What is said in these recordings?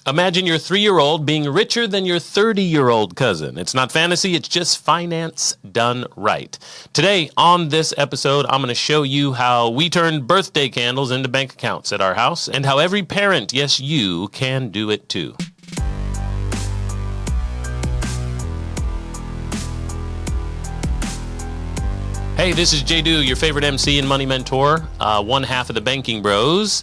Imagine your 3-year-old being richer than your 30-year-old cousin. It's not fantasy, it's just finance done right. Today, on this episode, I'm going to show you how we turned birthday candles into bank accounts at our house and how every parent, yes, you, can do it too. Hey, this is JDew, your favorite MC and money mentor, one half of the Banking Bros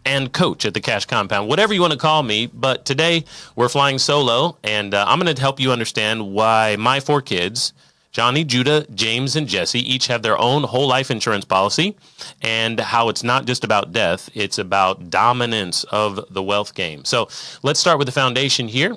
and coach at the Cash Compound, whatever you want to call me. But today we're flying solo, and I'm going to help you understand why my 4 kids, Johnny, Judah, James, and Jesse, each have their own whole life insurance policy, and how it's not just about death, it's about dominance of the wealth game. So let's start with the foundation here.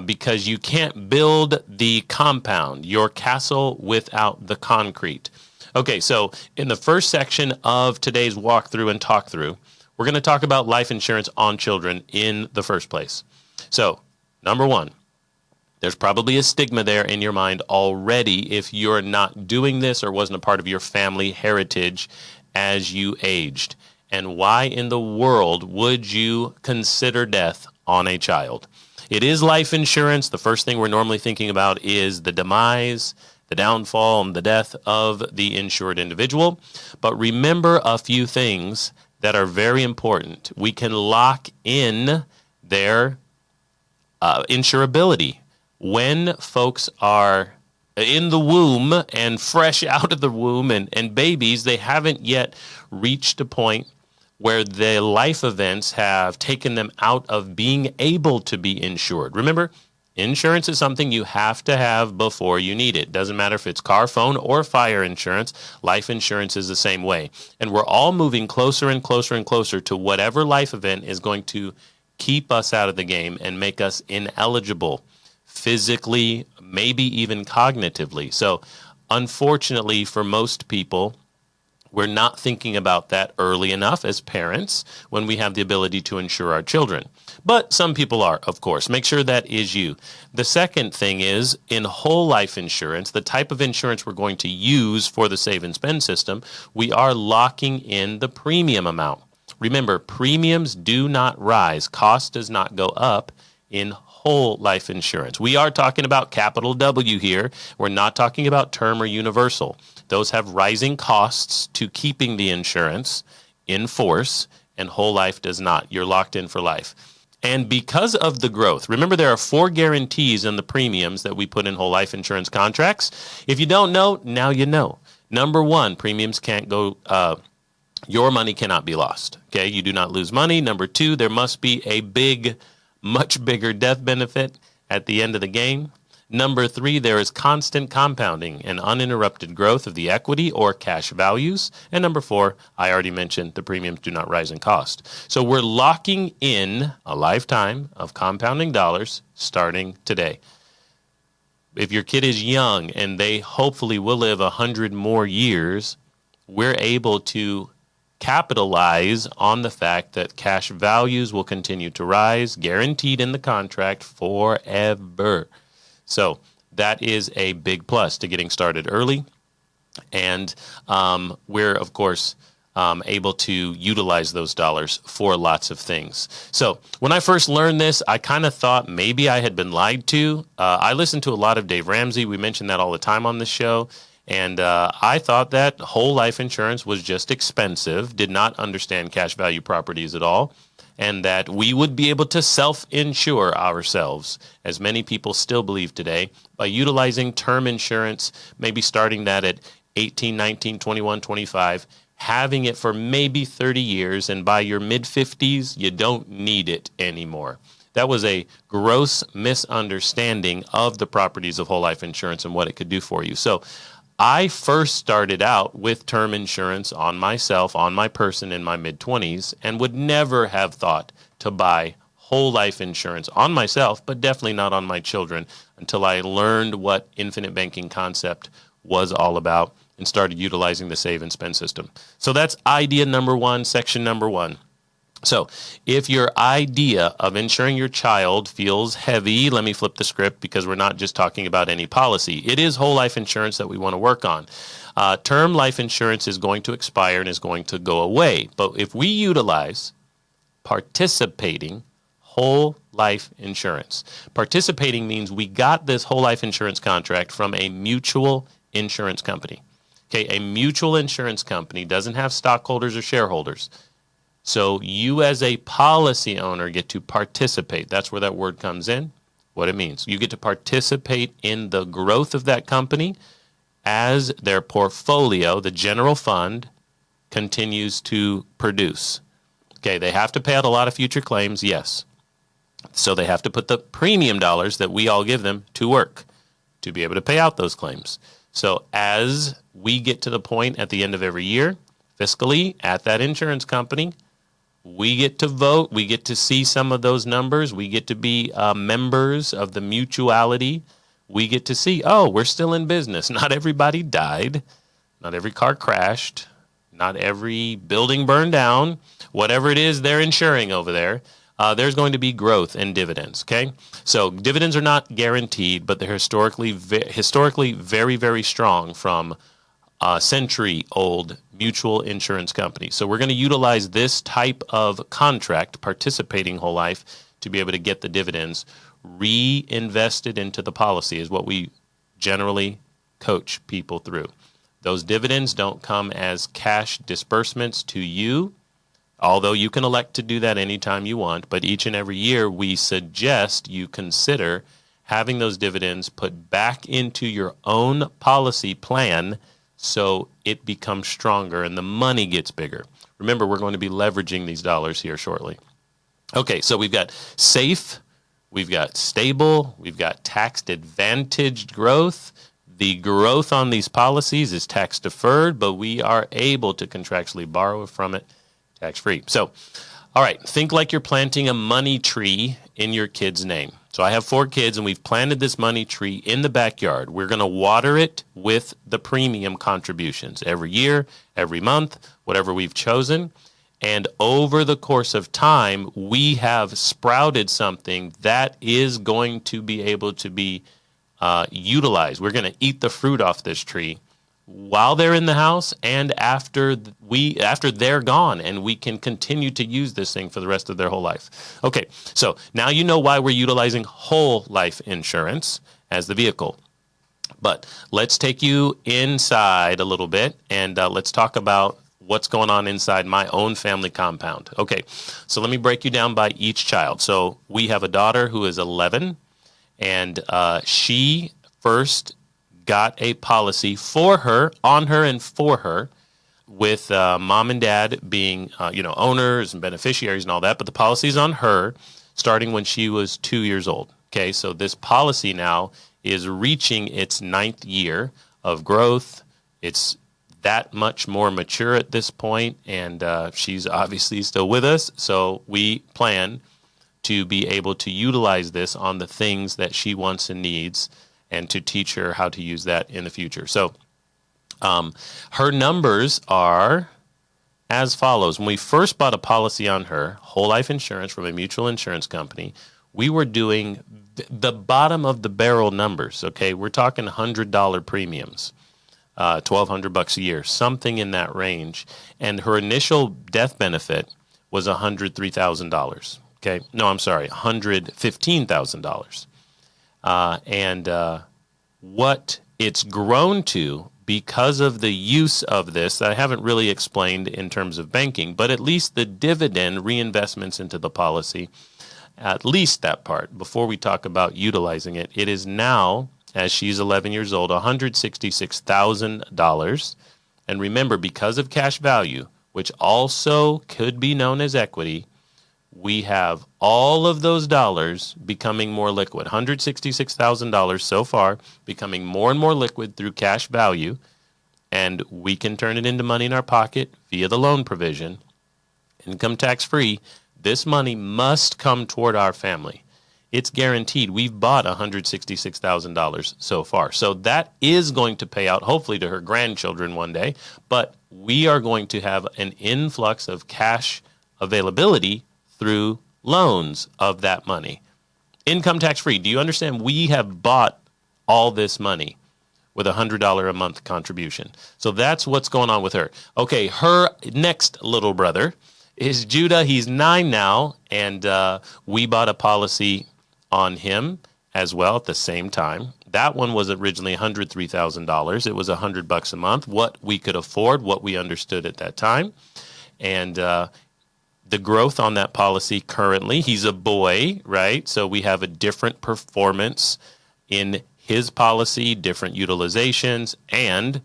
Because you can't build the compound, your castle, without the concrete. Okay, so in the first section of today's walkthrough and talk through, we're going to talk about life insurance on children in the first place. So, number 1, there's probably a stigma there in your mind already if you're not doing this or wasn't a part of your family heritage as you aged. And why in the world would you consider death on a child? It is life insurance. The first thing we're normally thinking about is the demise, the downfall, and the death of the insured individual. But remember a few things that are very important. We can lock in their insurability. When folks are in the womb and fresh out of the womb and babies, they haven't yet reached a point where the life events have taken them out of being able to be insured. Remember, insurance is something you have to have before you need it. Doesn't matter if it's car, phone, or fire insurance. Life insurance is the same way. And we're all moving closer and closer and closer to whatever life event is going to keep us out of the game and make us ineligible physically, maybe even cognitively. So unfortunately for most people, we're not thinking about that early enough as parents when we have the ability to insure our children. But some people are, of course. Make sure that is you. The second thing is, in whole life insurance, the type of insurance we're going to use for the save and spend system, we are locking in the premium amount. Remember, premiums do not rise. Cost does not go up in whole life insurance. We are talking about capital W here. We're not talking about term or universal. Those have rising costs to keeping the insurance in force, and whole life does not. You're locked in for life. And because of the growth, remember there are 4 guarantees in the premiums that we put in whole life insurance contracts. If you don't know, now you know. Number 1, premiums can't go, your money cannot be lost. Okay, you do not lose money. Number 2, there must be a much bigger death benefit at the end of the game. Number 3, there is constant compounding and uninterrupted growth of the equity or cash values. And number 4, I already mentioned the premiums do not rise in cost. So we're locking in a lifetime of compounding dollars starting today. If your kid is young and they hopefully will live 100 more years, we're able to capitalize on the fact that cash values will continue to rise, guaranteed in the contract forever. So that is a big plus to getting started early. And we're, of course, able to utilize those dollars for lots of things. So when I first learned this, I kind of thought maybe I had been lied to. I listened to a lot of Dave Ramsey. We mentioned that all the time on this show. And I thought that whole life insurance was just expensive, did not understand cash value properties at all, and that we would be able to self-insure ourselves, as many people still believe today, by utilizing term insurance, maybe starting that at 18, 19, 21, 25, having it for maybe 30 years, and by your mid-50s, you don't need it anymore. That was a gross misunderstanding of the properties of whole life insurance and what it could do for you. So I first started out with term insurance on myself, on my person in my mid-20s, and would never have thought to buy whole life insurance on myself, but definitely not on my children, until I learned what infinite banking concept was all about and started utilizing the save and spend system. So that's idea number 1, section number 1. So if your idea of insuring your child feels heavy, let me flip the script because we're not just talking about any policy. It is whole life insurance that we want to work on. Term life insurance is going to expire and is going to go away. But if we utilize participating whole life insurance. Participating means we got this whole life insurance contract from a mutual insurance company. Okay, a mutual insurance company doesn't have stockholders or shareholders. So you as a policy owner get to participate. That's where that word comes in, what it means. You get to participate in the growth of that company as their portfolio, the general fund, continues to produce. Okay, they have to pay out a lot of future claims, yes. So they have to put the premium dollars that we all give them to work to be able to pay out those claims. So as we get to the point at the end of every year, fiscally, at that insurance company, we get to vote. We get to see some of those numbers. We get to be members of the mutuality. We get to see, oh, we're still in business. Not everybody died. Not every car crashed. Not every building burned down. Whatever it is they're insuring over there, there's going to be growth and dividends, okay? So dividends are not guaranteed, but they're historically very, very strong from century-old mutual insurance companies. So we're going to utilize this type of contract, participating whole life, to be able to get the dividends reinvested into the policy is what we generally coach people through. Those dividends don't come as cash disbursements to you, although you can elect to do that anytime you want. But each and every year, we suggest you consider having those dividends put back into your own policy plan so it becomes stronger and the money gets bigger. Remember, we're going to be leveraging these dollars here shortly. Okay, so we've got safe, we've got stable, we've got tax-advantaged growth. The growth on these policies is tax-deferred, but we are able to contractually borrow from it tax-free. So, all right, think like you're planting a money tree in your kid's name. So I have 4 kids, and we've planted this money tree in the backyard. We're going to water it with the premium contributions every year, every month, whatever we've chosen. And over the course of time, we have sprouted something that is going to be able to be utilized. We're going to eat the fruit off this tree while they're in the house and after they're gone, and we can continue to use this thing for the rest of their whole life. Okay, so now you know why we're utilizing whole life insurance as the vehicle. But let's take you inside a little bit, and let's talk about what's going on inside my own family compound. Okay, so let me break you down by each child. So we have a daughter who is 11, and she first got a policy for her, on her and for her, with mom and dad being owners and beneficiaries and all that. But the policy's on her starting when she was 2 years old. Okay, so this policy now is reaching its 9th year of growth. It's that much more mature at this point, and she's obviously still with us. So we plan to be able to utilize this on the things that she wants and needs, and to teach her how to use that in the future. So her numbers are as follows. When we first bought a policy on her, whole life insurance from a mutual insurance company, we were doing the bottom of the barrel numbers, okay? We're talking $100 premiums, $1,200 a year, something in that range. And her initial death benefit was $103,000, okay? No, I'm sorry, $115,000. And what it's grown to because of the use of this that I haven't really explained in terms of banking, but at least the dividend reinvestments into the policy, at least that part, before we talk about utilizing it, it is now, as she's 11 years old, $166,000. And remember, because of cash value, which also could be known as equity, we have all of those dollars becoming more liquid. $166,000 so far, becoming more and more liquid through cash value, and we can turn it into money in our pocket via the loan provision, income tax free. This money must come toward our family. It's guaranteed. We've bought $166,000 so far. So that is going to pay out, hopefully, to her grandchildren one day, but we are going to have an influx of cash availability through loans of that money. Income tax free. Do you understand? We have bought all this money with $100 a month contribution. So that's what's going on with her. Okay, her next little brother is Judah. He's 9 now, and we bought a policy on him as well at the same time. That one was originally $103,000. It was $100 a month, what we could afford, what we understood at that time. And the growth on that policy currently, he's a boy, right? So we have a different performance in his policy, different utilizations, and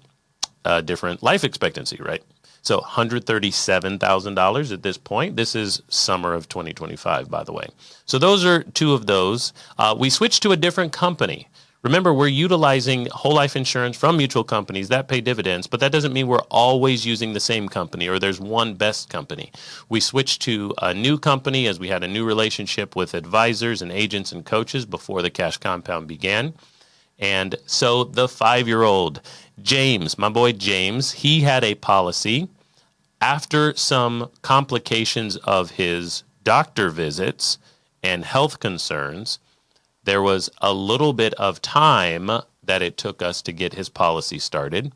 different life expectancy, right? So $137,000 at this point. This is summer of 2025, by the way. So those are two of those. We switched to a different company. Remember, we're utilizing whole life insurance from mutual companies that pay dividends, but that doesn't mean we're always using the same company or there's one best company. We switched to a new company as we had a new relationship with advisors and agents and coaches before the Cash Compound began. And so the 5-year-old, James, my boy James, he had a policy after some complications of his doctor visits and health concerns. There was a little bit of time that it took us to get his policy started.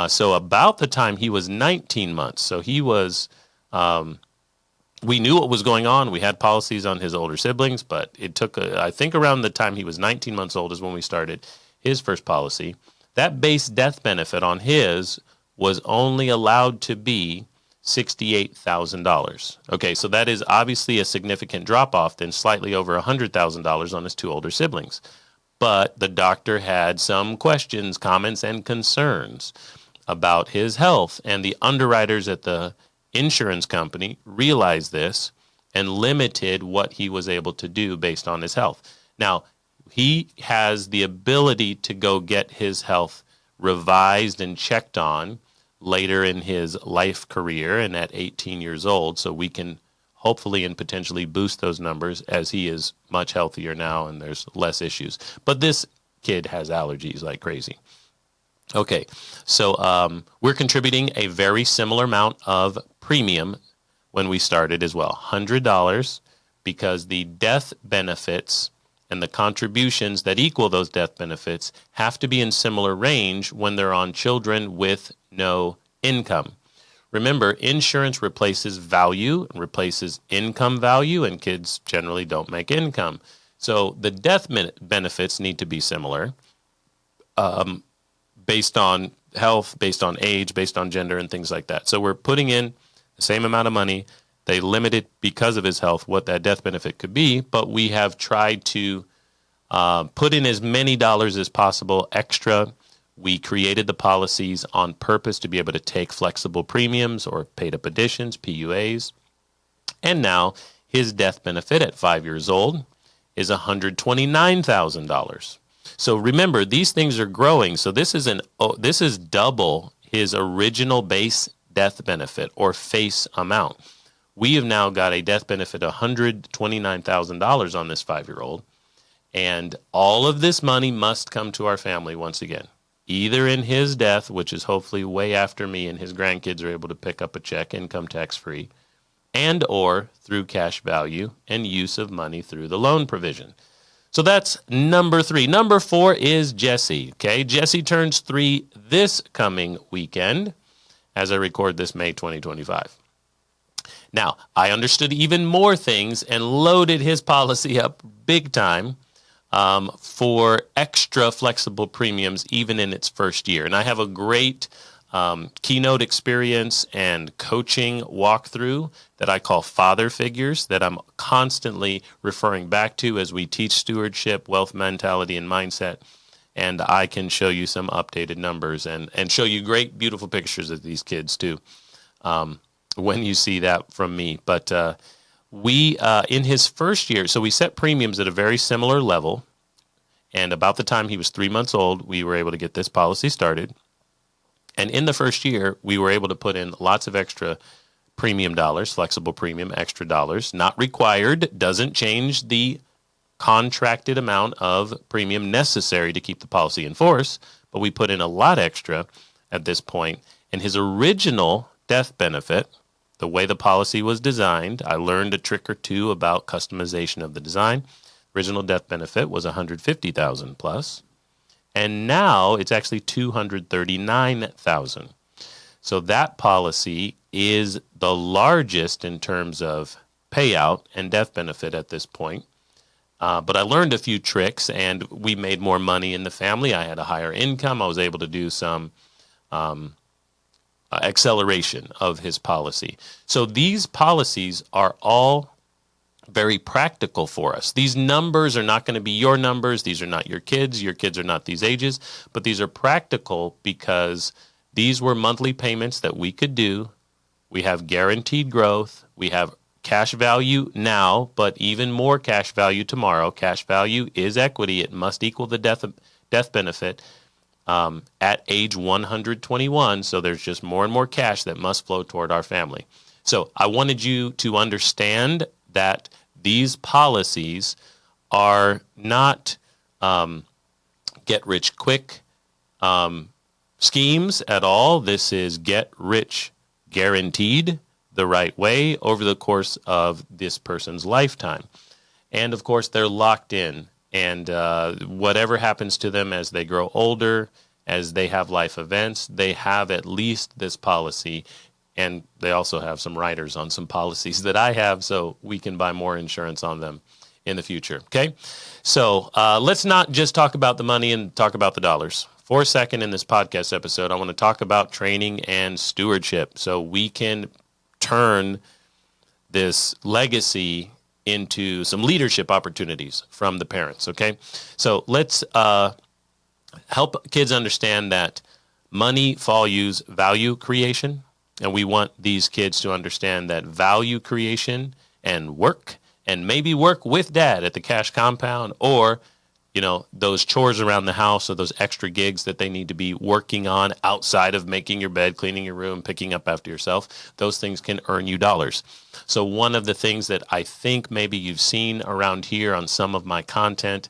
So about the time he was 19 months, so he was, we knew what was going on. We had policies on his older siblings, but it took, I think around the time he was 19 months old is when we started his first policy. That base death benefit on his was only allowed to be $68,000. Okay, so that is obviously a significant drop-off, then slightly over $100,000 on his two older siblings. But the doctor had some questions, comments, and concerns about his health, and the underwriters at the insurance company realized this and limited what he was able to do based on his health. Now, he has the ability to go get his health revised and checked on later in his life career and at 18 years old, so we can hopefully and potentially boost those numbers as he is much healthier now and there's less issues. But this kid has allergies like crazy. Okay, so we're contributing a very similar amount of premium when we started as well, $100, because the death benefits and the contributions that equal those death benefits have to be in similar range when they're on children with no income. Remember, insurance replaces value and replaces income value, and kids generally don't make income. So the death benefits need to be similar based on health, based on age, based on gender, and things like that. So we're putting in the same amount of money. They limited, because of his health, what that death benefit could be, but we have tried to put in as many dollars as possible extra. We created the policies on purpose to be able to take flexible premiums or paid-up additions, PUAs. And now his death benefit at 5 years old is $129,000. So remember, these things are growing. So this is double his original base death benefit or face amount. We have now got a death benefit of $129,000 on this 5-year-old. And all of this money must come to our family once again, either in his death, which is hopefully way after me and his grandkids are able to pick up a check, income tax free, and or through cash value and use of money through the loan provision. So that's number 3. Number 4 is Jesse. Okay, Jesse turns 3 this coming weekend as I record this May 2025. Now, I understood even more things and loaded his policy up big time for extra flexible premiums even in its first year. And I have a great keynote experience and coaching walkthrough that I call Father Figures that I'm constantly referring back to as we teach stewardship, wealth mentality, and mindset. And I can show you some updated numbers and show you great, beautiful pictures of these kids too when you see that from me. But we, in his first year, so we set premiums at a very similar level. And about the time he was 3 months old, we were able to get this policy started. And in the first year, we were able to put in lots of extra premium dollars, flexible premium, extra dollars, not required, doesn't change the contracted amount of premium necessary to keep the policy in force, but we put in a lot extra at this point. And his original death benefit, the way the policy was designed, I learned a trick or two about customization of the design. Original death benefit was $150,000 plus. And now it's actually $239,000. So that policy is the largest in terms of payout and death benefit at this point. But I learned a few tricks, and we made more money in the family. I had a higher income. I was able to do some acceleration of his policy. So these policies are all very practical for us. These numbers are not going to be your numbers. These are not your kids. Your kids are not these ages. But these are practical because these were monthly payments that we could do. We have guaranteed growth. We have cash value now, but even more cash value tomorrow. Cash value is equity. It must equal the death benefit at age 121. So there's just more and more cash that must flow toward our family. So I wanted you to understand that these policies are not get rich quick schemes at all. This is get rich guaranteed the right way over the course of this person's lifetime. And of course, they're locked in. And whatever happens to them as they grow older, as they have life events, they have at least this policy. And they also have some riders on some policies that I have, so we can buy more insurance on them in the future. Okay? So let's not just talk about the money and talk about the dollars. For a second in this podcast episode, I want to talk about training and stewardship so we can turn this legacy into some leadership opportunities from the parents, okay? So let's help kids understand that money values value creation, and we want these kids to understand that value creation and work, and maybe work with dad at the cash compound, or those chores around the house or those extra gigs that they need to be working on outside of making your bed, cleaning your room, picking up after yourself. Those things can earn you dollars. So one of the things that I think maybe you've seen around here on some of my content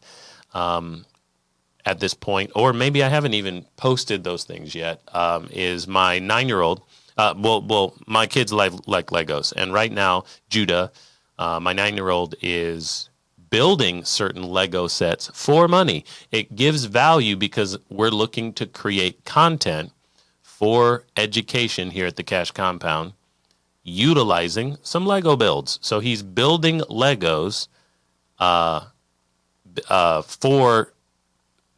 at this point, or maybe I haven't even posted those things yet, is my 9-year-old. My kids like Legos. And right now, Judah, my 9-year-old, is building certain Lego sets for money. It gives value because we're looking to create content for education here at the Cash Compound, utilizing some Lego builds. So he's building Legos for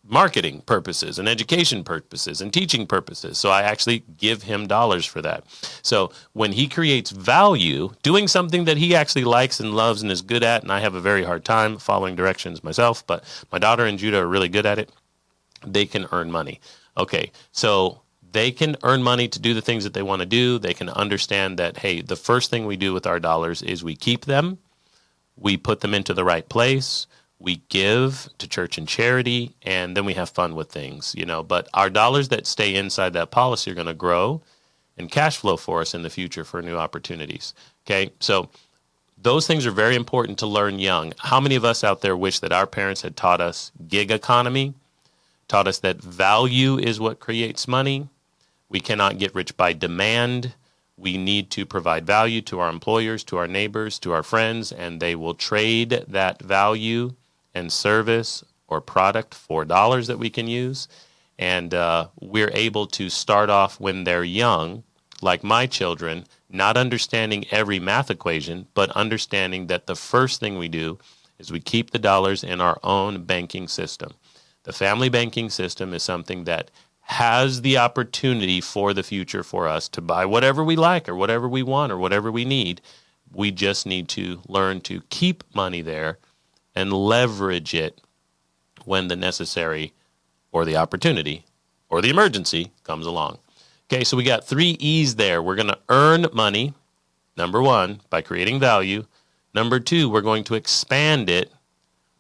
marketing purposes and education purposes and teaching purposes. So I actually give him dollars for that. So when he creates value, doing something that he actually likes and loves and is good at, and I have a very hard time following directions myself, but my daughter and Judah are really good at it, they can earn money. Okay, so they can earn money to do the things that they want to do. They can understand that, hey, the first thing we do with our dollars is we keep them, we put them into the right place, we give to church and charity, and then we have fun with things, But our dollars that stay inside that policy are going to grow and cash flow for us in the future for new opportunities. Okay, so those things are very important to learn young. How many of us out there wish that our parents had taught us gig economy, taught us that value is what creates money? We cannot get rich by demand. We need to provide value to our employers, to our neighbors, to our friends, and they will trade that value and service or product for dollars that we can use. And we're able to start off when they're young, like my children, not understanding every math equation, but understanding that the first thing we do is we keep the dollars in our own banking system. The family banking system is something that has the opportunity for the future for us to buy whatever we like or whatever we want or whatever we need. We just need to learn to keep money there and leverage it when the necessary or the opportunity or the emergency comes along. Okay, so we got 3 E's there. We're going to earn money, number 1, by creating value. Number 2, we're going to expand it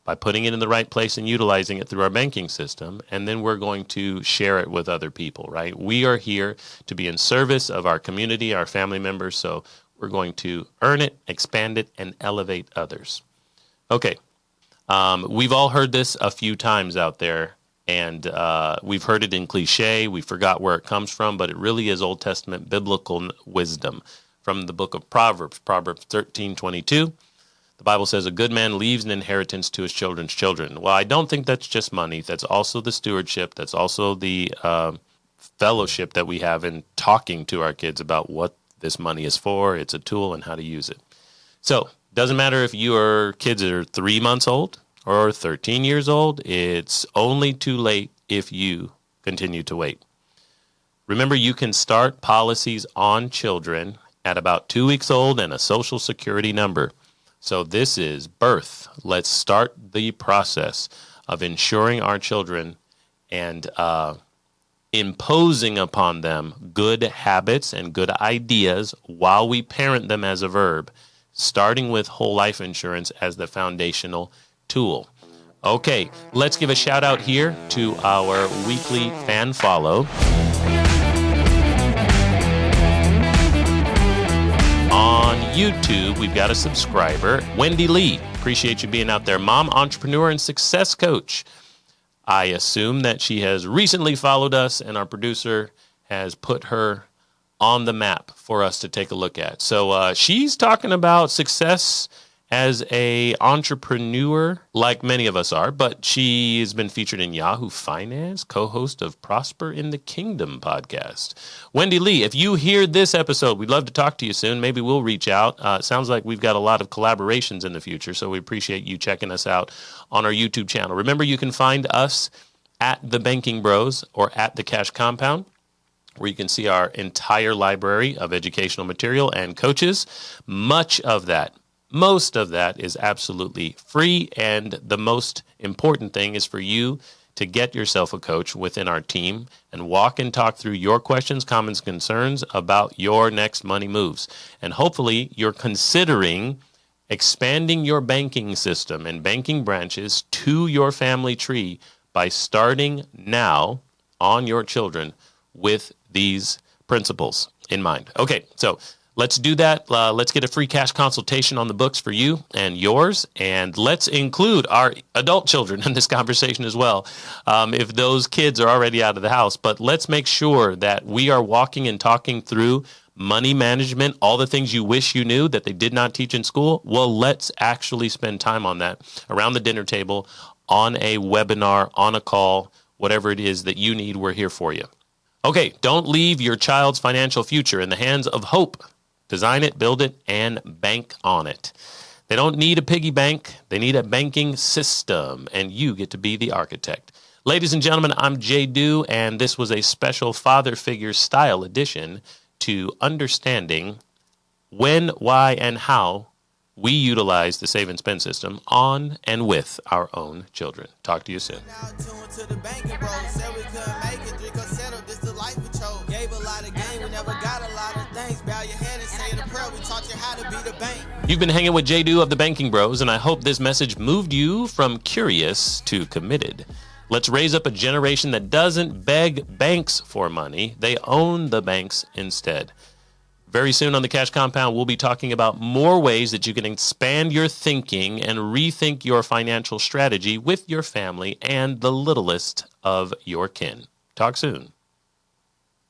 by putting it in the right place and utilizing it through our banking system. And then we're going to share it with other people, right? We are here to be in service of our community, our family members. So we're going to earn it, expand it, and elevate others. Okay. We've all heard this a few times out there, and we've heard it in cliche. We forgot where it comes from, but it really is Old Testament biblical wisdom from the book of Proverbs, Proverbs 13:22. The Bible says a good man leaves an inheritance to his children's children. Well, I don't think that's just money. That's also the stewardship. That's also the fellowship that we have in talking to our kids about what this money is for, it's a tool, and how to use it. So doesn't matter if your kids are 3 months old or 13 years old, it's only too late if you continue to wait. Remember, you can start policies on children at about 2 weeks old and a Social Security number. So this is birth. Let's start the process of insuring our children and imposing upon them good habits and good ideas while we parent them as a verb, starting with whole life insurance as the foundational tool. Okay, let's give a shout out here to our weekly fan follow. On YouTube, we've got a subscriber, Wendy Lee. Appreciate you being out there. Mom, entrepreneur, and success coach. I assume that she has recently followed us, and our producer has put her on the map for us to take a look at. So she's talking about success as a entrepreneur, like many of us are, but she has been featured in Yahoo Finance, co-host of Prosper in the Kingdom podcast. Wendy Lee, if you hear this episode, we'd love to talk to you soon. Maybe we'll reach out. It sounds like we've got a lot of collaborations in the future, so we appreciate you checking us out on our YouTube channel. Remember, you can find us at The Banking Bros or at The Cash Compound, where you can see our entire library of educational material and coaches. Most of that is absolutely free, and the most important thing is for you to get yourself a coach within our team and walk and talk through your questions, comments, concerns about your next money moves. And hopefully you're considering expanding your banking system and banking branches to your family tree by starting now on your children with these principles in mind. Okay, so let's do that. Let's get a free cash consultation on the books for you and yours. And let's include our adult children in this conversation as well, if those kids are already out of the house. But let's make sure that we are walking and talking through money management, all the things you wish you knew that they did not teach in school. Well, let's actually spend time on that around the dinner table, on a webinar, on a call, whatever it is that you need, we're here for you. Okay, don't leave your child's financial future in the hands of hope. Design it, build it, and bank on it. They don't need a piggy bank. They need a banking system, and you get to be the architect. Ladies and gentlemen, I'm JDew, and this was a special father figure style edition to understanding when, why, and how we utilize the save and spend system on and with our own children. Talk to you soon. You've been hanging with JDew of the Banking Bros, and I hope this message moved you from curious to committed. Let's raise up a generation that doesn't beg banks for money. They own the banks instead. Very soon on the Cash Compound, we'll be talking about more ways that you can expand your thinking and rethink your financial strategy with your family and the littlest of your kin. Talk soon.